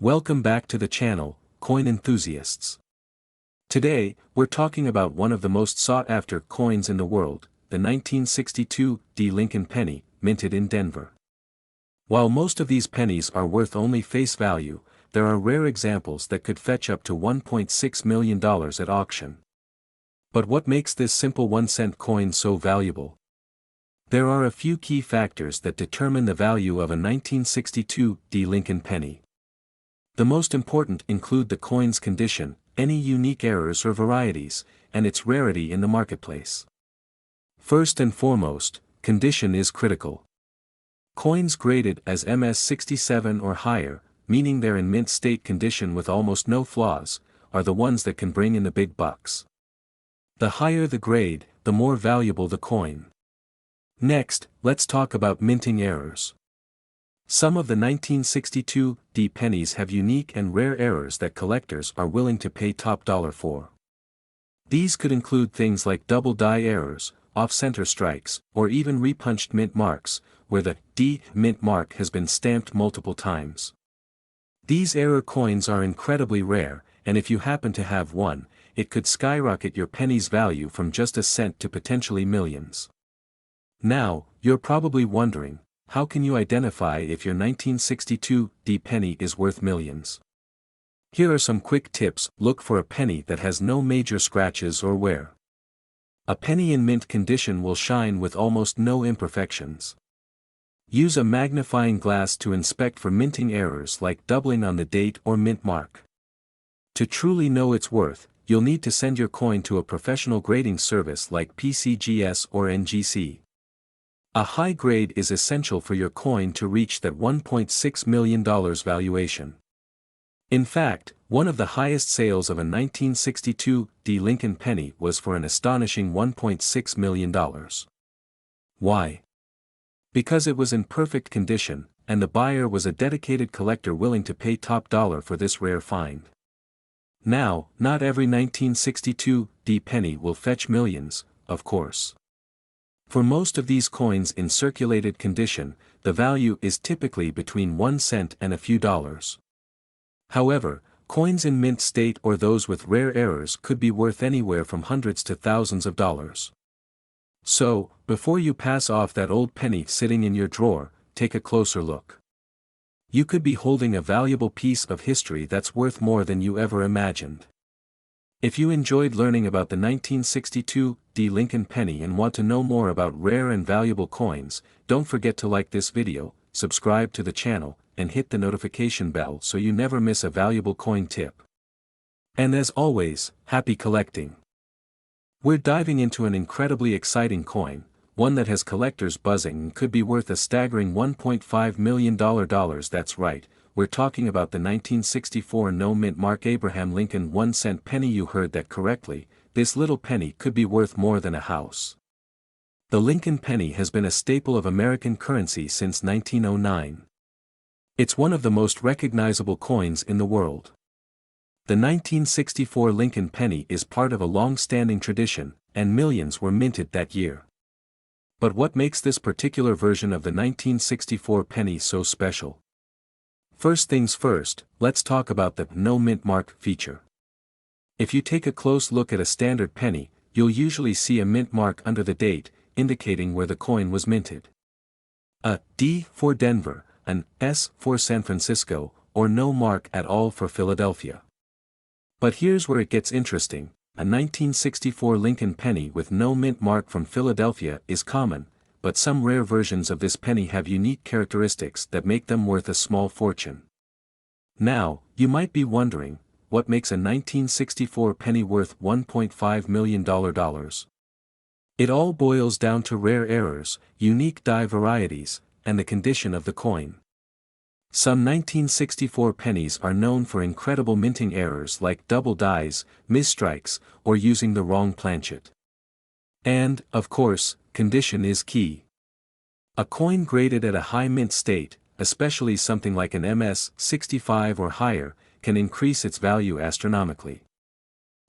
Welcome back to the channel, coin enthusiasts. Today, we're talking about one of the most sought-after coins in the world, the 1962 Lincoln penny, minted in Denver. While most of these pennies are worth only face value, there are rare examples that could fetch up to $1.6 million at auction. But what makes this simple 1-cent coin so valuable? There are a few key factors that determine the value of a 1962 Lincoln penny. The most important include the coin's condition, any unique errors or varieties, and its rarity in the marketplace. First and foremost, condition is critical. Coins graded as MS67 or higher, meaning they're in mint state condition with almost no flaws, are the ones that can bring in the big bucks. The higher the grade, the more valuable the coin. Next, let's talk about minting errors. Some of the 1962 pennies have unique and rare errors that collectors are willing to pay top dollar for. These could include things like double die errors, off-center strikes, or even repunched mint marks, where the D mint mark has been stamped multiple times. These error coins are incredibly rare, and if you happen to have one, it could skyrocket your penny's value from just a cent to potentially millions. Now, you're probably wondering, how can you identify if your 1962 penny is worth millions? Here are some quick tips. Look for a penny that has no major scratches or wear. A penny in mint condition will shine with almost no imperfections. Use a magnifying glass to inspect for minting errors like doubling on the date or mint mark. To truly know its worth, you'll need to send your coin to a professional grading service like PCGS or NGC. A high grade is essential for your coin to reach that $1.6 million valuation. In fact, one of the highest sales of a 1962 Lincoln penny was for an astonishing $1.6 million. Why? Because it was in perfect condition, and the buyer was a dedicated collector willing to pay top dollar for this rare find. Now, not every 1962 penny will fetch millions, of course. For most of these coins in circulated condition, the value is typically between 1 cent and a few dollars. However, coins in mint state or those with rare errors could be worth anywhere from hundreds to thousands of dollars. So, before you pass off that old penny sitting in your drawer, take a closer look. You could be holding a valuable piece of history that's worth more than you ever imagined. If you enjoyed learning about the 1962 Lincoln penny and want to know more about rare and valuable coins, don't forget to like this video, subscribe to the channel, and hit the notification bell so you never miss a valuable coin tip. And as always, happy collecting! We're diving into an incredibly exciting coin, one that has collectors buzzing and could be worth a staggering $1.5 million. That's right, we're talking about the 1964 no-mint mark Abraham Lincoln 1-cent penny. You heard that correctly, this little penny could be worth more than a house. The Lincoln penny has been a staple of American currency since 1909. It's one of the most recognizable coins in the world. The 1964 Lincoln penny is part of a long-standing tradition, and millions were minted that year. But what makes this particular version of the 1964 penny so special? First things first, let's talk about the no mint mark feature. If you take a close look at a standard penny, you'll usually see a mint mark under the date, indicating where the coin was minted. A D for Denver, an S for San Francisco, or no mark at all for Philadelphia. But here's where it gets interesting. A 1964 Lincoln penny with no mint mark from Philadelphia is common, but some rare versions of this penny have unique characteristics that make them worth a small fortune. Now, you might be wondering, what makes a 1964 penny worth $1.5 million? It all boils down to rare errors, unique die varieties, and the condition of the coin. Some 1964 pennies are known for incredible minting errors like double dies, misstrikes, or using the wrong planchet. And, of course, condition is key. A coin graded at a high mint state, especially something like an MS65 or higher, can increase its value astronomically.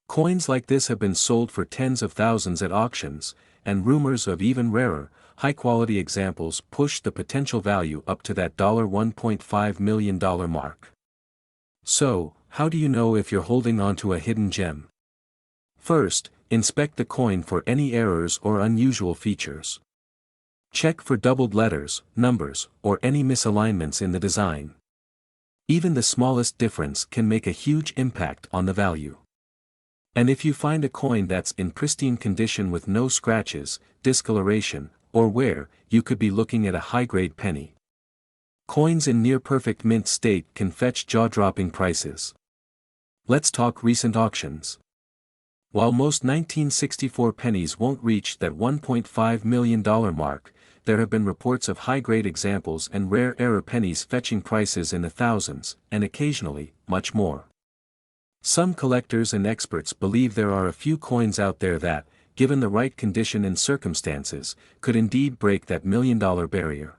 Coins like this have been sold for tens of thousands at auctions, and rumors of even rarer, high-quality examples push the potential value up to that $1.5 million mark. So, how do you know if you're holding onto a hidden gem? First, inspect the coin for any errors or unusual features. Check for doubled letters, numbers, or any misalignments in the design. Even the smallest difference can make a huge impact on the value. And if you find a coin that's in pristine condition with no scratches, discoloration, or wear, you could be looking at a high-grade penny. Coins in near-perfect mint state can fetch jaw-dropping prices. Let's talk recent auctions. While most 1964 pennies won't reach that $1.5 million mark, there have been reports of high-grade examples and rare error pennies fetching prices in the thousands, and occasionally, much more. Some collectors and experts believe there are a few coins out there that, given the right condition and circumstances, could indeed break that million-dollar barrier.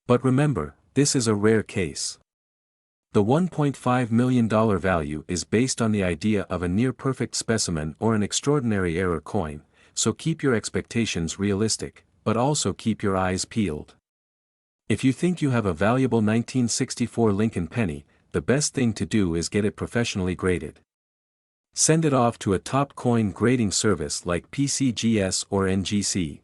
But remember, this is a rare case. The $1.5 million value is based on the idea of a near-perfect specimen or an extraordinary error coin, so keep your expectations realistic, but also keep your eyes peeled. If you think you have a valuable 1964 Lincoln penny, the best thing to do is get it professionally graded. Send it off to a top coin grading service like PCGS or NGC.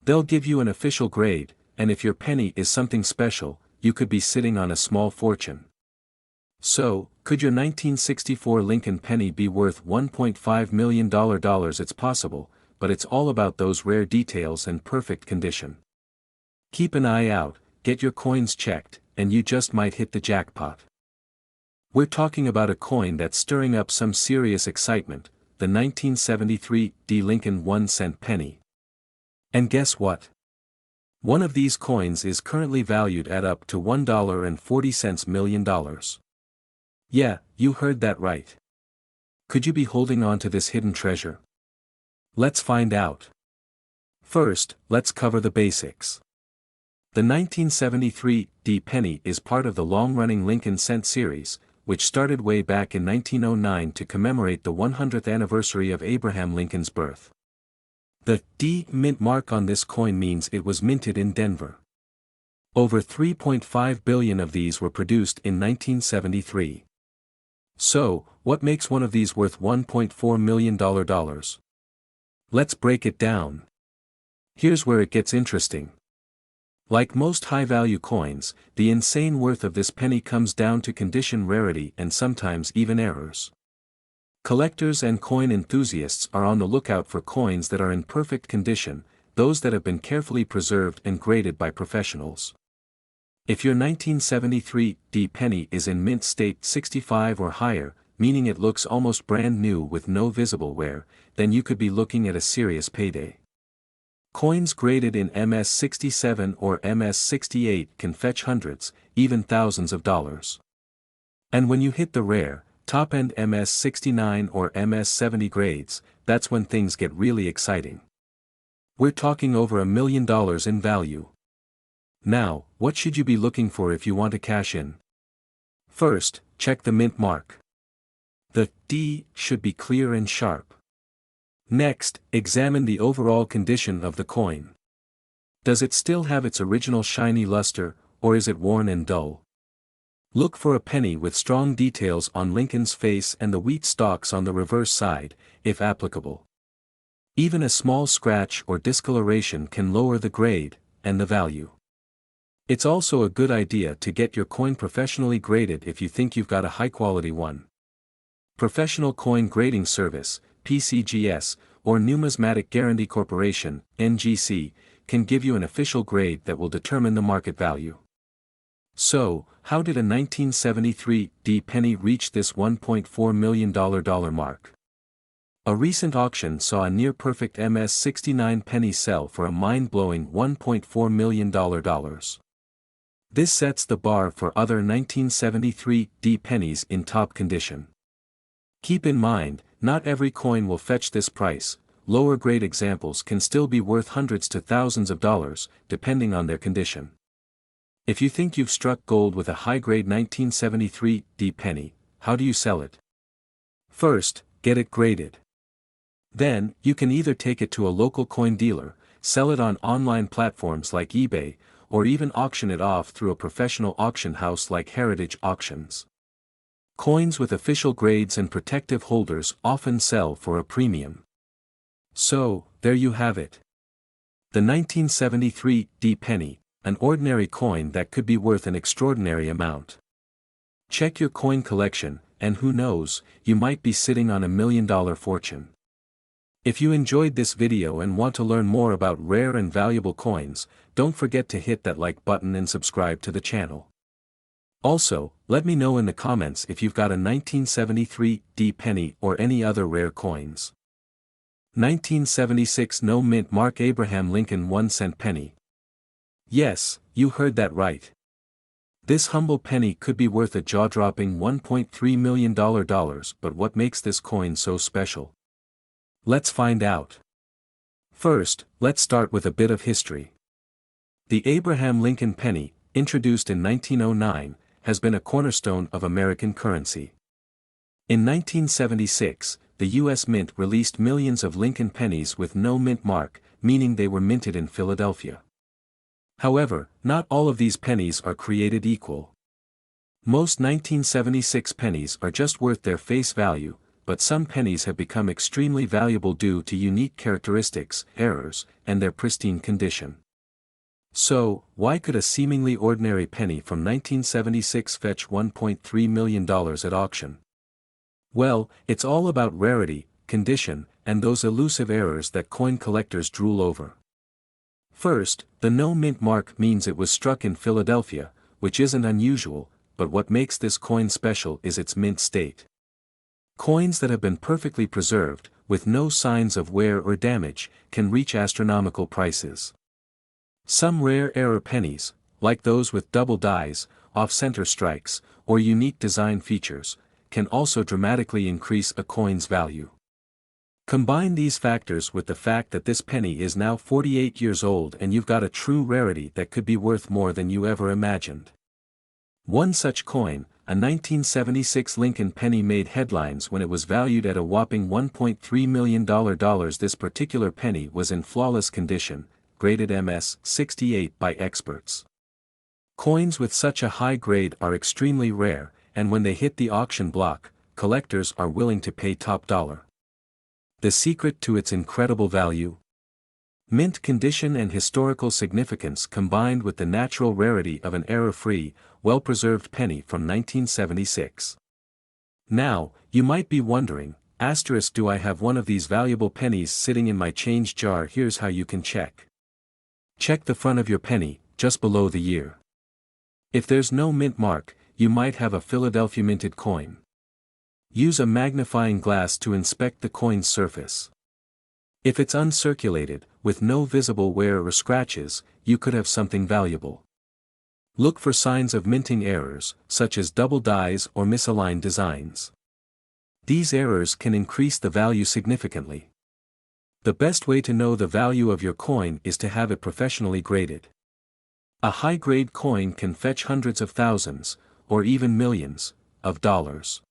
They'll give you an official grade, and if your penny is something special, you could be sitting on a small fortune. So, could your 1964 Lincoln penny be worth $1.5 million? It's possible, but it's all about those rare details and perfect condition. Keep an eye out, get your coins checked, and you just might hit the jackpot. We're talking about a coin that's stirring up some serious excitement, the 1973 D. Lincoln 1-cent penny. And guess what? One of these coins is currently valued at up to $1.40 million. Yeah, you heard that right. Could you be holding on to this hidden treasure? Let's find out. First, let's cover the basics. The 1973 D penny is part of the long-running Lincoln cent series, which started way back in 1909 to commemorate the 100th anniversary of Abraham Lincoln's birth. The D mint mark on this coin means it was minted in Denver. Over 3.5 billion of these were produced in 1973. So, what makes one of these worth $1.4 million? Let's break it down. Here's where it gets interesting. Like most high-value coins, the insane worth of this penny comes down to condition, rarity, and sometimes even errors. Collectors and coin enthusiasts are on the lookout for coins that are in perfect condition, those that have been carefully preserved and graded by professionals. If your 1973 D penny is in mint state 65 or higher, meaning it looks almost brand new with no visible wear, then you could be looking at a serious payday. Coins graded in MS-67 or MS-68 can fetch hundreds, even thousands of dollars. And when you hit the rare, top-end MS-69 or MS-70 grades, that's when things get really exciting. We're talking over $1 million in value. Now, what should you be looking for if you want to cash in? First, check the mint mark. The D should be clear and sharp. Next, examine the overall condition of the coin. Does it still have its original shiny luster, or is it worn and dull? Look for a penny with strong details on Lincoln's face and the wheat stalks on the reverse side, if applicable. Even a small scratch or discoloration can lower the grade, and the value. It's also a good idea to get your coin professionally graded if you think you've got a high-quality one. Professional Coin Grading Service, PCGS, or Numismatic Guarantee Corporation, NGC, can give you an official grade that will determine the market value. So, how did a 1973 D penny reach this $1.4 million mark? A recent auction saw a near-perfect MS-69 penny sell for a mind-blowing $1.4 million. This sets the bar for other 1973 D pennies in top condition. Keep in mind, not every coin will fetch this price. Lower grade examples can still be worth hundreds to thousands of dollars, depending on their condition. If you think you've struck gold with a high-grade 1973 D penny, how do you sell it? First, get it graded. Then, you can either take it to a local coin dealer, sell it on online platforms like eBay, or even auction it off through a professional auction house like Heritage Auctions. Coins with official grades and protective holders often sell for a premium. So, there you have it. The 1973 D penny, an ordinary coin that could be worth an extraordinary amount. Check your coin collection, and who knows, you might be sitting on $1 million fortune. If you enjoyed this video and want to learn more about rare and valuable coins, don't forget to hit that like button and subscribe to the channel. Also, let me know in the comments if you've got a 1973 D penny or any other rare coins. 1976 No mint mark Abraham Lincoln 1-cent penny. Yes, you heard that right. This humble penny could be worth a jaw-dropping $1.3 million, but what makes this coin so special? Let's find out. First, let's start with a bit of history. The Abraham Lincoln penny, introduced in 1909, has been a cornerstone of American currency. In 1976, the U.S. Mint released millions of Lincoln pennies with no mint mark, meaning they were minted in Philadelphia. However, not all of these pennies are created equal. Most 1976 pennies are just worth their face value, but some pennies have become extremely valuable due to unique characteristics, errors, and their pristine condition. So, why could a seemingly ordinary penny from 1976 fetch $1.3 million at auction? Well, it's all about rarity, condition, and those elusive errors that coin collectors drool over. First, the no mint mark means it was struck in Philadelphia, which isn't unusual, but what makes this coin special is its mint state. Coins that have been perfectly preserved, with no signs of wear or damage, can reach astronomical prices. Some rare error pennies, like those with double dies, off-center strikes, or unique design features, can also dramatically increase a coin's value. Combine these factors with the fact that this penny is now 48 years old and you've got a true rarity that could be worth more than you ever imagined. One such coin, a 1976 Lincoln penny, made headlines when it was valued at a whopping $1.3 million. This particular penny was in flawless condition, graded MS 68 by experts. Coins with such a high grade are extremely rare, and when they hit the auction block, collectors are willing to pay top dollar. The secret to its incredible value? Mint condition and historical significance combined with the natural rarity of an error-free, well-preserved penny from 1976. Now, you might be wondering, do I have one of these valuable pennies sitting in my change jar? Here's how you can check. Check the front of your penny, just below the year. If there's no mint mark, you might have a Philadelphia minted coin. Use a magnifying glass to inspect the coin's surface. If it's uncirculated, with no visible wear or scratches, you could have something valuable. Look for signs of minting errors, such as double dies or misaligned designs. These errors can increase the value significantly. The best way to know the value of your coin is to have it professionally graded. A high-grade coin can fetch hundreds of thousands, or even millions, of dollars.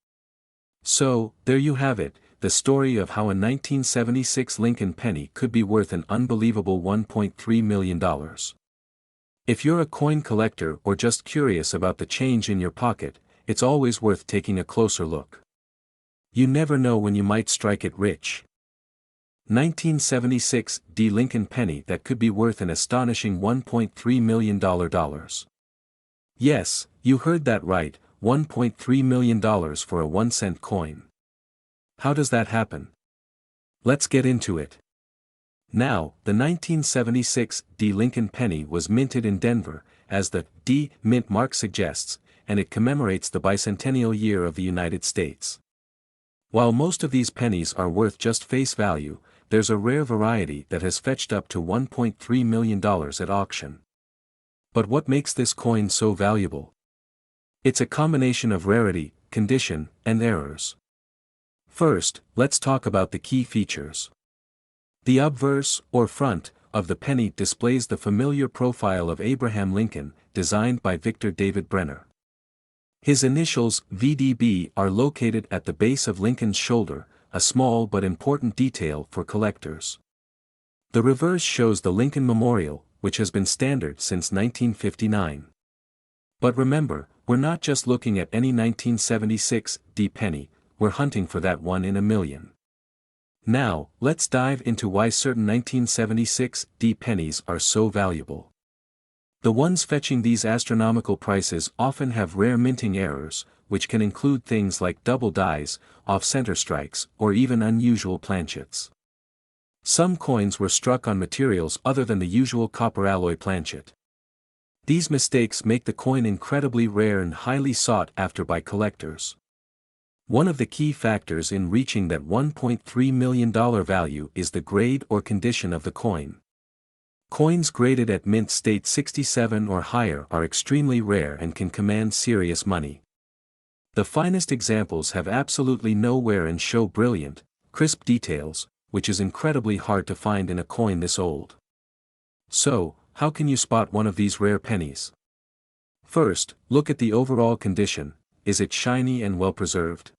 So, there you have it, the story of how a 1976 Lincoln penny could be worth an unbelievable $1.3 million. If you're a coin collector or just curious about the change in your pocket, it's always worth taking a closer look. You never know when you might strike it rich. 1976 D Lincoln penny that could be worth an astonishing $1.3 million. Yes, you heard that right, $1.3 million for a 1-cent coin. How does that happen? Let's get into it. Now, the 1976 D Lincoln penny was minted in Denver, as the D mint mark suggests, and it commemorates the bicentennial year of the United States. While most of these pennies are worth just face value, there's a rare variety that has fetched up to $1.3 million at auction. But what makes this coin so valuable? It's a combination of rarity, condition, and errors. First, let's talk about the key features. The obverse, or front, of the penny displays the familiar profile of Abraham Lincoln, designed by Victor David Brenner. His initials, VDB, are located at the base of Lincoln's shoulder, a small but important detail for collectors. The reverse shows the Lincoln Memorial, which has been standard since 1959. But remember, we're not just looking at any 1976 D penny, we're hunting for that one in a million. Now, let's dive into why certain 1976 D pennies are so valuable. The ones fetching these astronomical prices often have rare minting errors, which can include things like double dies, off-center strikes, or even unusual planchets. Some coins were struck on materials other than the usual copper alloy planchet. These mistakes make the coin incredibly rare and highly sought after by collectors. One of the key factors in reaching that $1.3 million value is the grade or condition of the coin. Coins graded at mint state 67 or higher are extremely rare and can command serious money. The finest examples have absolutely no wear and show brilliant, crisp details, which is incredibly hard to find in a coin this old. So, how can you spot one of these rare pennies? First, look at the overall condition. Is it shiny and well preserved?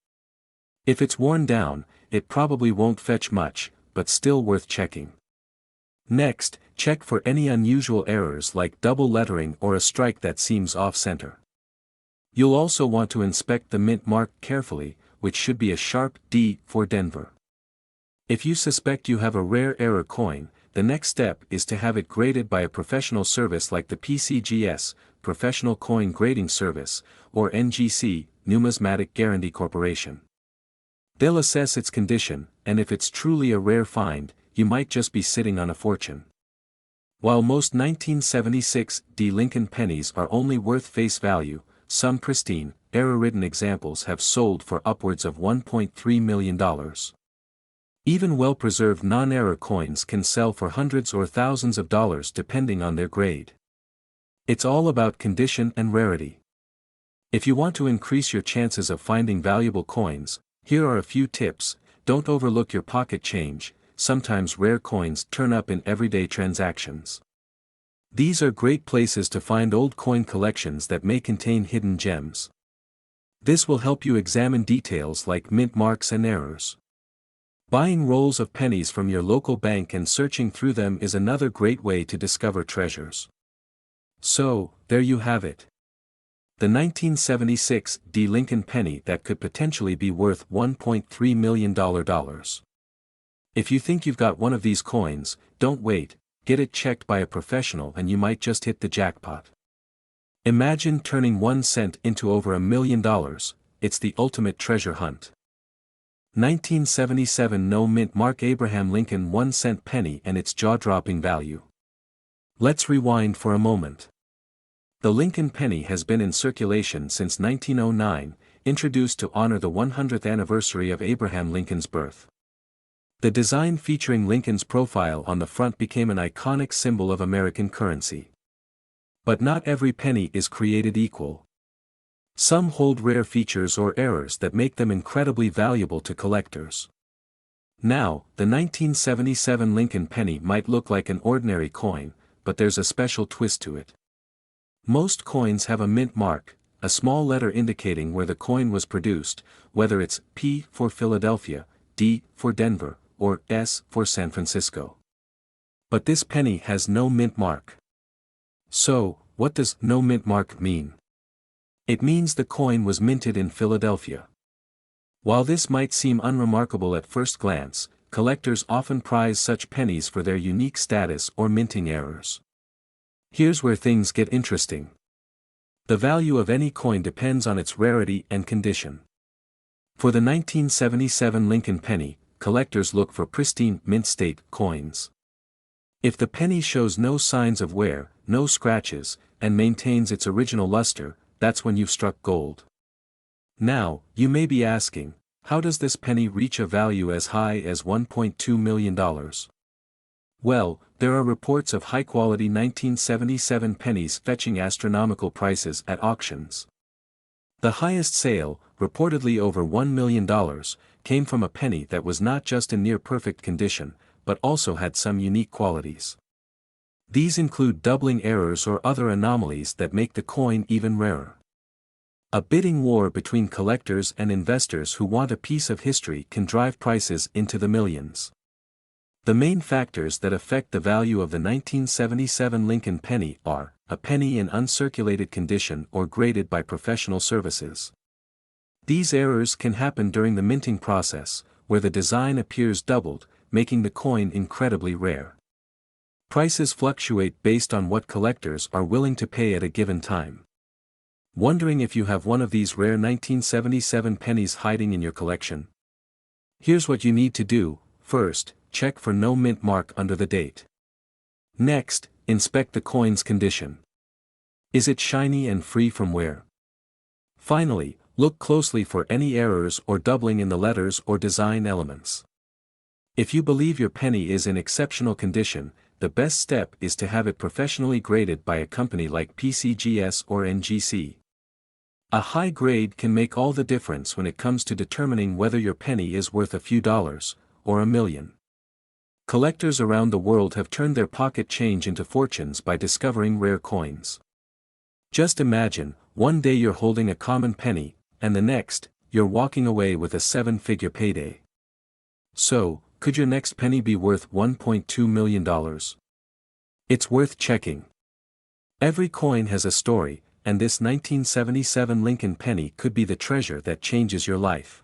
If it's worn down, it probably won't fetch much, but still worth checking. Next, check for any unusual errors like double lettering or a strike that seems off-center. You'll also want to inspect the mint mark carefully, which should be a sharp D for Denver. If you suspect you have a rare error coin, the next step is to have it graded by a professional service like the PCGS, Professional Coin Grading Service, or NGC, Numismatic Guarantee Corporation. They'll assess its condition, and if it's truly a rare find, you might just be sitting on a fortune. While most 1976 D Lincoln pennies are only worth face value, some pristine, error-ridden examples have sold for upwards of $1.3 million. Even well-preserved non-error coins can sell for hundreds or thousands of dollars depending on their grade. It's all about condition and rarity. If you want to increase your chances of finding valuable coins, here are a few tips. Don't overlook your pocket change. Sometimes rare coins turn up in everyday transactions. These are great places to find old coin collections that may contain hidden gems. This will help you examine details like mint marks and errors. Buying rolls of pennies from your local bank and searching through them is another great way to discover treasures. So, there you have it. The 1976 D Lincoln penny that could potentially be worth $1.3 million. If you think you've got one of these coins, don't wait, get it checked by a professional and you might just hit the jackpot. Imagine turning 1 cent into over $1 million, it's the ultimate treasure hunt. 1977 No mint mark Abraham Lincoln 1 cent penny and its jaw-dropping value. Let's rewind for a moment. The Lincoln penny has been in circulation since 1909, introduced to honor the 100th anniversary of Abraham Lincoln's birth. The design featuring Lincoln's profile on the front became an iconic symbol of American currency. But not every penny is created equal. Some hold rare features or errors that make them incredibly valuable to collectors. Now, the 1977 Lincoln penny might look like an ordinary coin, but there's a special twist to it. Most coins have a mint mark, a small letter indicating where the coin was produced, whether it's P for Philadelphia, D for Denver, or S for San Francisco. But this penny has no mint mark. So, what does no mint mark mean? It means the coin was minted in Philadelphia. While this might seem unremarkable at first glance, collectors often prize such pennies for their unique status or minting errors. Here's where things get interesting. The value of any coin depends on its rarity and condition. For the 1977 Lincoln penny, collectors look for pristine, mint-state coins. If the penny shows no signs of wear, no scratches, and maintains its original luster, that's when you've struck gold. Now, you may be asking, how does this penny reach a value as high as $1.2 million? Well, there are reports of high-quality 1977 pennies fetching astronomical prices at auctions. The highest sale, reportedly over $1 million, came from a penny that was not just in near-perfect condition, but also had some unique qualities. These include doubling errors or other anomalies that make the coin even rarer. A bidding war between collectors and investors who want a piece of history can drive prices into the millions. The main factors that affect the value of the 1977 Lincoln penny are, a penny in uncirculated condition or graded by professional services. These errors can happen during the minting process, where the design appears doubled, making the coin incredibly rare. Prices fluctuate based on what collectors are willing to pay at a given time. Wondering if you have one of these rare 1977 pennies hiding in your collection? Here's what you need to do. First, check for no mint mark under the date. Next, inspect the coin's condition. Is it shiny and free from wear? Finally, look closely for any errors or doubling in the letters or design elements. If you believe your penny is in exceptional condition, the best step is to have it professionally graded by a company like PCGS or NGC. A high grade can make all the difference when it comes to determining whether your penny is worth a few dollars, or $1 million. Collectors around the world have turned their pocket change into fortunes by discovering rare coins. Just imagine, one day you're holding a common penny, and the next, you're walking away with a 7-figure payday. So, could your next penny be worth $1.2 million? It's worth checking. Every coin has a story, and this 1977 Lincoln penny could be the treasure that changes your life.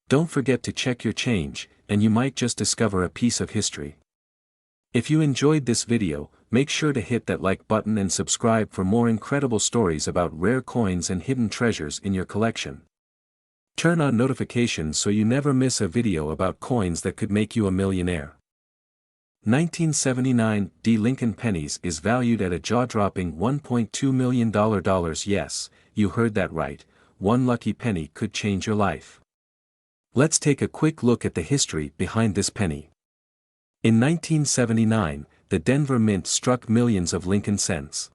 Don't forget to check your change, and you might just discover a piece of history. If you enjoyed this video, make sure to hit that like button and subscribe for more incredible stories about rare coins and hidden treasures in your collection. Turn on notifications so you never miss a video about coins that could make you a millionaire. 1979 D. Lincoln pennies is valued at a jaw-dropping $1.2 million. Yes, you heard that right, one lucky penny could change your life. Let's take a quick look at the history behind this penny. In 1979, the Denver Mint struck millions of Lincoln cents.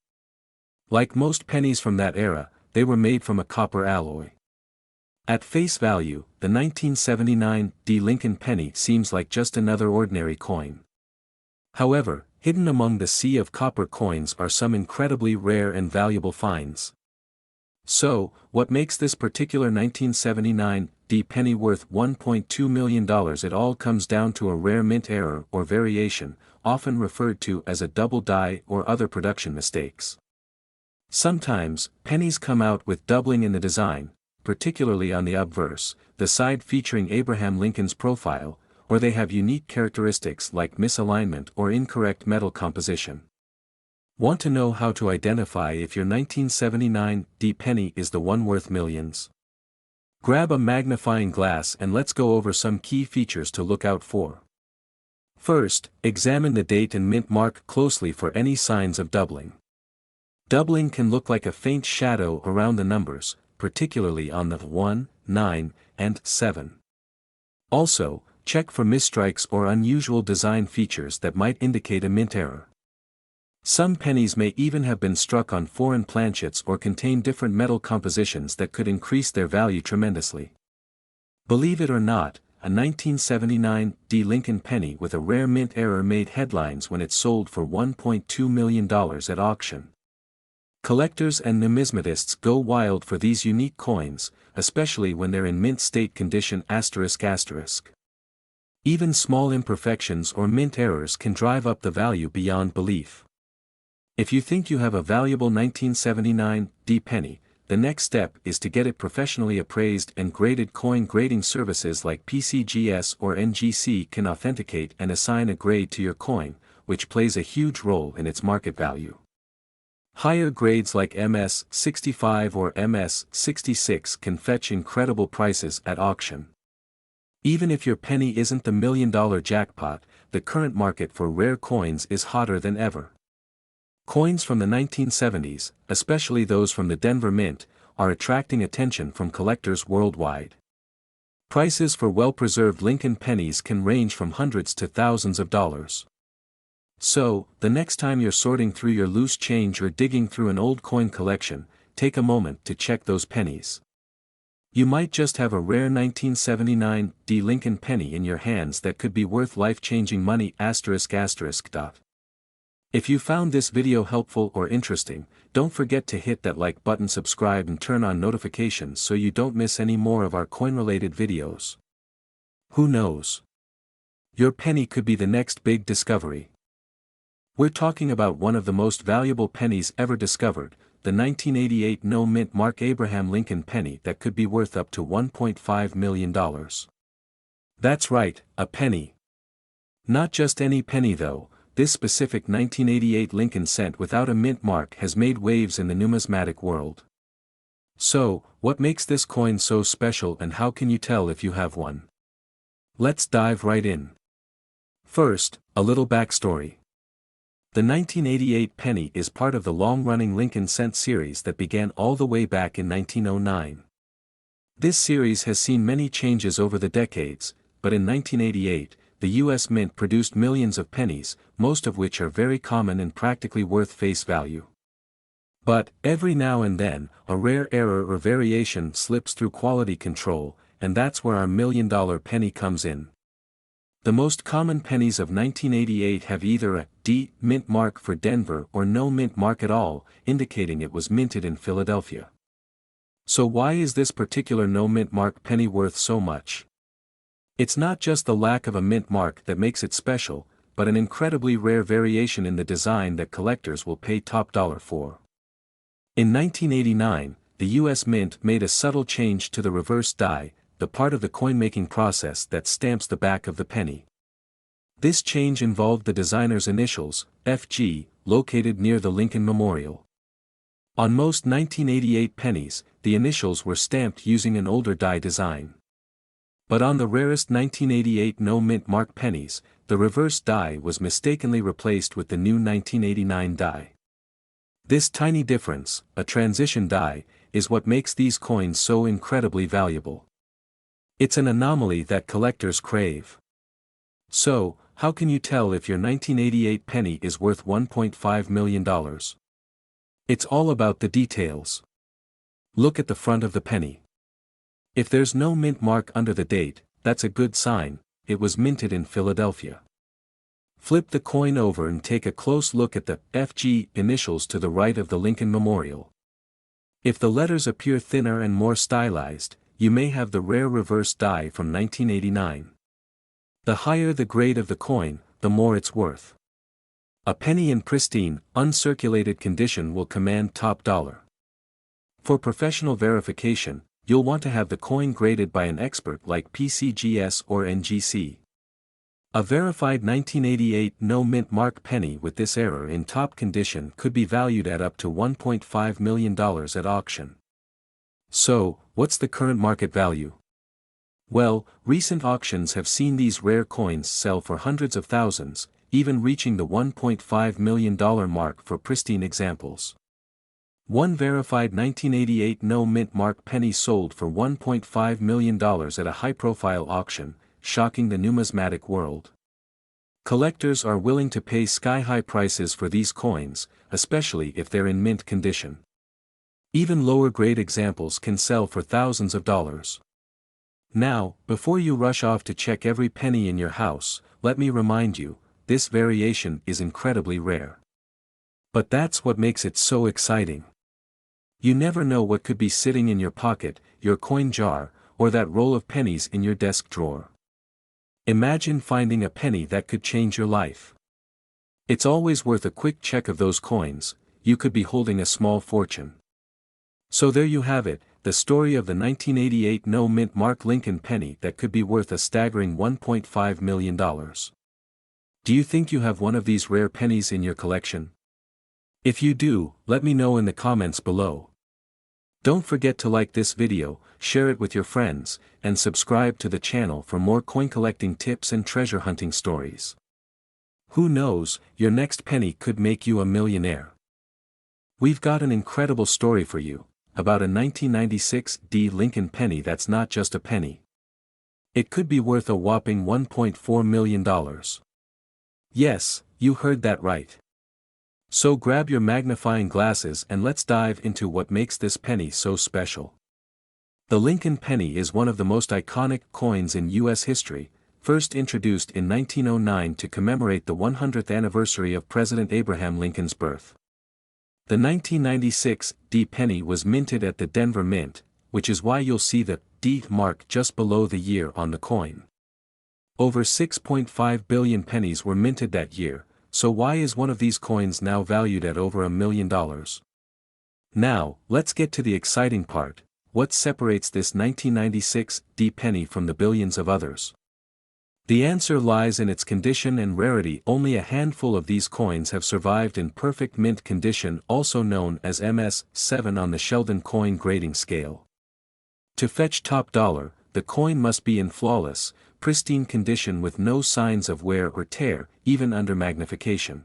Like most pennies from that era, they were made from a copper alloy. At face value, the 1979 D. Lincoln penny seems like just another ordinary coin. However, hidden among the sea of copper coins are some incredibly rare and valuable finds. So, what makes this particular 1979 D penny worth $1.2 million? It all comes down to a rare mint error or variation, often referred to as a double die or other production mistakes. Sometimes, pennies come out with doubling in the design, particularly on the obverse, the side featuring Abraham Lincoln's profile, or they have unique characteristics like misalignment or incorrect metal composition. Want to know how to identify if your 1979 D penny is the one worth millions? Grab a magnifying glass and let's go over some key features to look out for. First, examine the date and mint mark closely for any signs of doubling. Doubling can look like a faint shadow around the numbers, particularly on the 1, 9, and 7. Also, check for misstrikes or unusual design features that might indicate a mint error. Some pennies may even have been struck on foreign planchets or contain different metal compositions that could increase their value tremendously. Believe it or not, a 1979 D. Lincoln penny with a rare mint error made headlines when it sold for $1.2 million at auction. Collectors and numismatists go wild for these unique coins, especially when they're in mint state condition. Even small imperfections or mint errors can drive up the value beyond belief. If you think you have a valuable 1979 D penny, the next step is to get it professionally appraised and graded. Coin grading services like PCGS or NGC can authenticate and assign a grade to your coin, which plays a huge role in its market value. Higher grades like MS-65 or MS-66 can fetch incredible prices at auction. Even if your penny isn't the million-dollar jackpot, the current market for rare coins is hotter than ever. Coins from the 1970s, especially those from the Denver Mint, are attracting attention from collectors worldwide. Prices for well-preserved Lincoln pennies can range from hundreds to thousands of dollars. So, the next time you're sorting through your loose change or digging through an old coin collection, take a moment to check those pennies. You might just have a rare 1979 D. Lincoln penny in your hands that could be worth life-changing money. If you found this video helpful or interesting, don't forget to hit that like button, subscribe and turn on notifications so you don't miss any more of our coin-related videos. Who knows? Your penny could be the next big discovery. We're talking about one of the most valuable pennies ever discovered, the 1988 no-mint Mark Abraham Lincoln penny that could be worth up to $1.5 million. That's right, a penny. Not just any penny though, this specific 1988 Lincoln cent without a mint mark has made waves in the numismatic world. So, what makes this coin so special and how can you tell if you have one? Let's dive right in. First, a little backstory. The 1988 penny is part of the long-running Lincoln cent series that began all the way back in 1909. This series has seen many changes over the decades, but in 1988, the U.S. Mint produced millions of pennies, most of which are very common and practically worth face value. But, every now and then, a rare error or variation slips through quality control, and that's where our million-dollar penny comes in. The most common pennies of 1988 have either a D mint mark for Denver or no mint mark at all, indicating it was minted in Philadelphia. So why is this particular no mint mark penny worth so much? It's not just the lack of a mint mark that makes it special, but an incredibly rare variation in the design that collectors will pay top dollar for. In 1989, the U.S. Mint made a subtle change to the reverse die, the part of the coin-making process that stamps the back of the penny. This change involved the designer's initials, FG, located near the Lincoln Memorial. On most 1988 pennies, the initials were stamped using an older die design. But on the rarest 1988 no-mint mark pennies, the reverse die was mistakenly replaced with the new 1989 die. This tiny difference, a transition die, is what makes these coins so incredibly valuable. It's an anomaly that collectors crave. So, how can you tell if your 1988 penny is worth $1.5 million? It's all about the details. Look at the front of the penny. If there's no mint mark under the date, that's a good sign, it was minted in Philadelphia. Flip the coin over and take a close look at the FG initials to the right of the Lincoln Memorial. If the letters appear thinner and more stylized, you may have the rare reverse die from 1989. The higher the grade of the coin, the more it's worth. A penny in pristine, uncirculated condition will command top dollar. For professional verification, you'll want to have the coin graded by an expert like PCGS or NGC. A verified 1988 no-mint mark penny with this error in top condition could be valued at up to $1.5 million at auction. So, what's the current market value? Well, recent auctions have seen these rare coins sell for hundreds of thousands, even reaching the $1.5 million mark for pristine examples. One verified 1988 no-mint mark penny sold for $1.5 million at a high-profile auction, shocking the numismatic world. Collectors are willing to pay sky-high prices for these coins, especially if they're in mint condition. Even lower-grade examples can sell for thousands of dollars. Now, before you rush off to check every penny in your house, let me remind you, this variation is incredibly rare. But that's what makes it so exciting. You never know what could be sitting in your pocket, your coin jar, or that roll of pennies in your desk drawer. Imagine finding a penny that could change your life. It's always worth a quick check of those coins, you could be holding a small fortune. So there you have it, the story of the 1988 no-mint mark Lincoln penny that could be worth a staggering $1.5 million. Do you think you have one of these rare pennies in your collection? If you do, let me know in the comments below. Don't forget to like this video, share it with your friends, and subscribe to the channel for more coin collecting tips and treasure hunting stories. Who knows, your next penny could make you a millionaire. We've got an incredible story for you, about a 1996 D Lincoln penny that's not just a penny. It could be worth a whopping $1.4 million. Yes, you heard that right. So grab your magnifying glasses and let's dive into what makes this penny so special. The Lincoln penny is one of the most iconic coins in U.S. history, first introduced in 1909 to commemorate the 100th anniversary of President Abraham Lincoln's birth. The 1996 D penny was minted at the Denver Mint, which is why you'll see the D mark just below the year on the coin. Over 6.5 billion pennies were minted that year, so why is one of these coins now valued at over $1 million? Now, let's get to the exciting part: what separates this 1996 D penny from the billions of others? The answer lies in its condition and rarity. Only a handful of these coins have survived in perfect mint condition, also known as MS7 on the Sheldon coin grading scale. To fetch top dollar, the coin must be in flawless, pristine condition with no signs of wear or tear, even under magnification.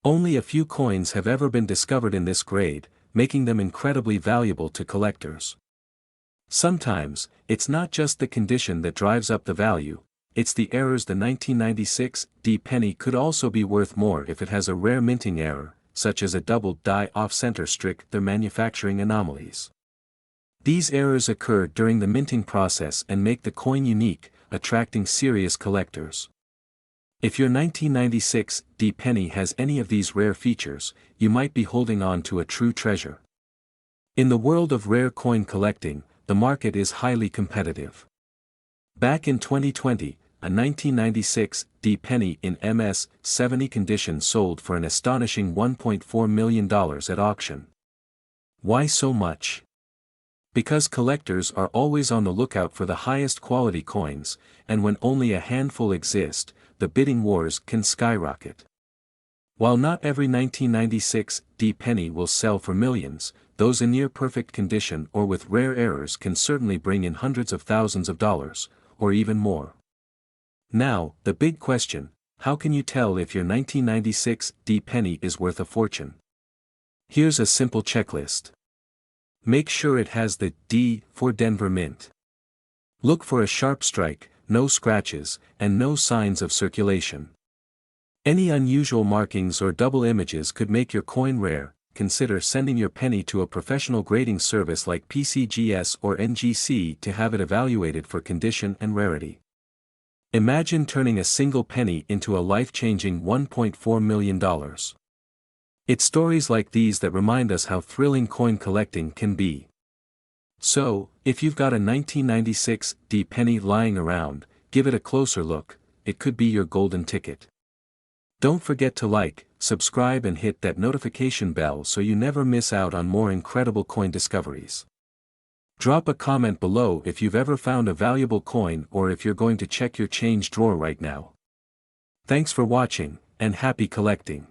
Only a few coins have ever been discovered in this grade, making them incredibly valuable to collectors. Sometimes, it's not just the condition that drives up the value, it's the errors. The 1996 D penny could also be worth more if it has a rare minting error, such as a doubled die off-center streak. They're manufacturing anomalies. These errors occur during the minting process and make the coin unique, attracting serious collectors. If your 1996 D penny has any of these rare features, you might be holding on to a true treasure. In the world of rare coin collecting, the market is highly competitive. Back in 2020, a 1996 D penny in MS70 condition sold for an astonishing $1.4 million at auction. Why so much? Because collectors are always on the lookout for the highest quality coins, and when only a handful exist, the bidding wars can skyrocket. While not every 1996 D penny will sell for millions, those in near-perfect condition or with rare errors can certainly bring in hundreds of thousands of dollars, or even more. Now, the big question: how can you tell if your 1996 D penny is worth a fortune? Here's a simple checklist. Make sure it has the D for Denver Mint. Look for a sharp strike, no scratches, and no signs of circulation. Any unusual markings or double images could make your coin rare. Consider sending your penny to a professional grading service like PCGS or NGC to have it evaluated for condition and rarity. Imagine turning a single penny into a life-changing $1.4 million. It's stories like these that remind us how thrilling coin collecting can be. So, if you've got a 1996 D penny lying around, give it a closer look. It could be your golden ticket. Don't forget to like, subscribe and hit that notification bell so you never miss out on more incredible coin discoveries. Drop a comment below if you've ever found a valuable coin or if you're going to check your change drawer right now. Thanks for watching, and happy collecting.